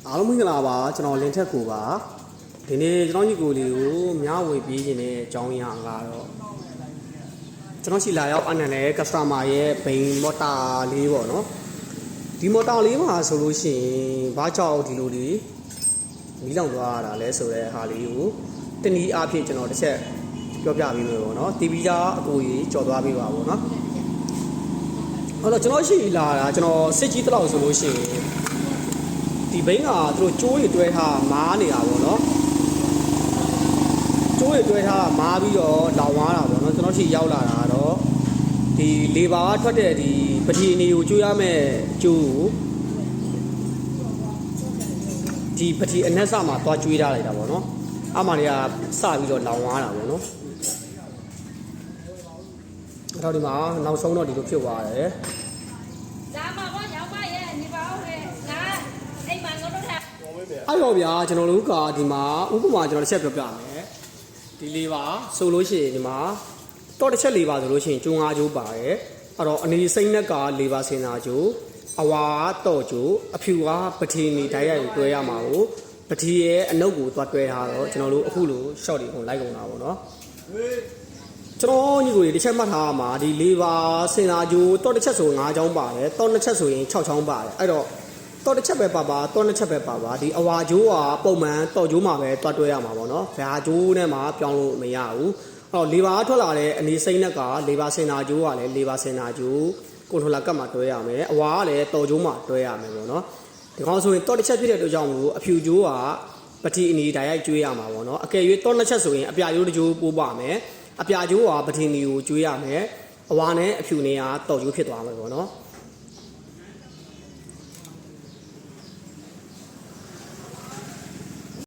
အားလုံးမင်္ဂလာပါကျွန်တော်လင်းထက်ကိုပါဒီနေ့ကျွန်တော်ညီကိုလေးကိုမြဝေပြီးခြင်းတဲ့အကြောင်းအရာကတော့ကျွန်တော်ရှိလာရောက်အနံတဲ့ customer ရဲ့ဘိန်းမော်တာလေးပေါ့နော်ဒီမော်တာလေးမှာဆိုလို့ရှိရင်ဘာကြောင့်ဒီလိုလေးမီးလောင်သွားတာလဲဆိုတဲ့ဟာလေးကိုတနည်းအားဖြင့်ကျွန်တော်တစ်ချက်ပြောပြပေးမယ်ပေါ့နော်တီဗီသားအကိုကြီးကြော်သွားပေးပါပေါ့နော်အဲ့တော့ကျွန်တော်ရှိလာတာကျွန်တော်စစ်ကြီးတလောက်ဆိုလို့ရှိရင်ဒီဘိန်းကသူတို့ကျိုးတွေတွဲထားမားနေတာပေါ့နော်ကျိုးတွေတွဲထားမားပြီးတော့လောင်သွားတာပေါ့နော်ကျွန်တော်ရှိရောက်လာတာတော့ဒီလေဘာကထွက်တဲ့ဒီပတိအနေကိုကျွေးရမယ့်ကျိုးကိုဒီပတိအနက်စမှာသွားကျွေးထားလိုက်တာပေါ့နော်အမှန်တည်းကစပြီးတော့လောင်သွားတာပေါ့နော်အဲ့တော့ဒီမှာနောက်ဆုံးတော့ဒီလိုဖြစ်သွားတယ်အဲ့တော့ဗျာကျွန်တော်တို့ကဒီမှာဥပမာကျွန်တော်တစ်ချက်ပြောပြမယ်ဒီလေးပါဆိုလို့ရှိရင်ဒီမှာတော့တစ်ချက်လေးပါဆိုလို့ရှိရင်ကျုံငါးကျိုးပါတယ်အဲ့တော့အနေစိမ့်နဲ့ကလေးပါစင်နာကျိုးအဝါတော့ကျိုးအဖြူကပတိနေဓာတ်ရိုက်ကိုတွဲရမှာကိုပတိရဲ့အနုပ်ကိုသွားတွဲထားတော့ကျွန်တော်တို့အခုလို short တွေကိုလိုက်ကုန်တာပေါ့နော်ကျွန်တော်ညီကိုတစ်ချက်မှတ်ထားမှာဒီလေးပါစင်နာကျိုးတော့တစ်ချက်ဆို9ချောင်းပါတယ်တော့နှစ်ချက်ဆိုရင်6ချောင်းပါတယ်အဲ့တော့တော့တစ်ချက်ပဲပါတော့နှစ်ချက်ပဲပါဒီအဝါကျိုးကပုံမှန်တော့ကျိုးမှာပဲတွတ်တွဲရမှာပေါ့နော်။ဘာကျိုးနဲ့မှပြောင်းလို့မရဘူး။အော်လေဘာထွက်လာတဲ့အနေစိမ့်နဲ့ကလေဘာစင်နာကျိုးကလည်းလေဘာစင်နာကျိုးကွန်ထရိုလာကတ်မှာတွဲရမယ်။အဝါကလည်းတော့ကျိုးမှာတွဲရမယ်ပေါ့နော်။ဒီကောင်ဆိုရင်တော့တစ်ချက်ဖြစ်တဲ့အတွက်ကြောင့်မို့အဖြူကျိုးကပတိအနေဓာတ်ရိုက်ကျွေးရမှာပေါ့နော်။အကယ်၍တော့နှစ်ချက်ဆိုရင်အပြာကျိုးတစ်ကျိုးပိုးပါမယ်။အပြာကျိုးကပတိအနေကိုကျွေးရမယ်။အဝါနဲ့အဖြူနဲ့ကတော့ကျိုးဖြစ်သွားမယ်ပေါ့နော်။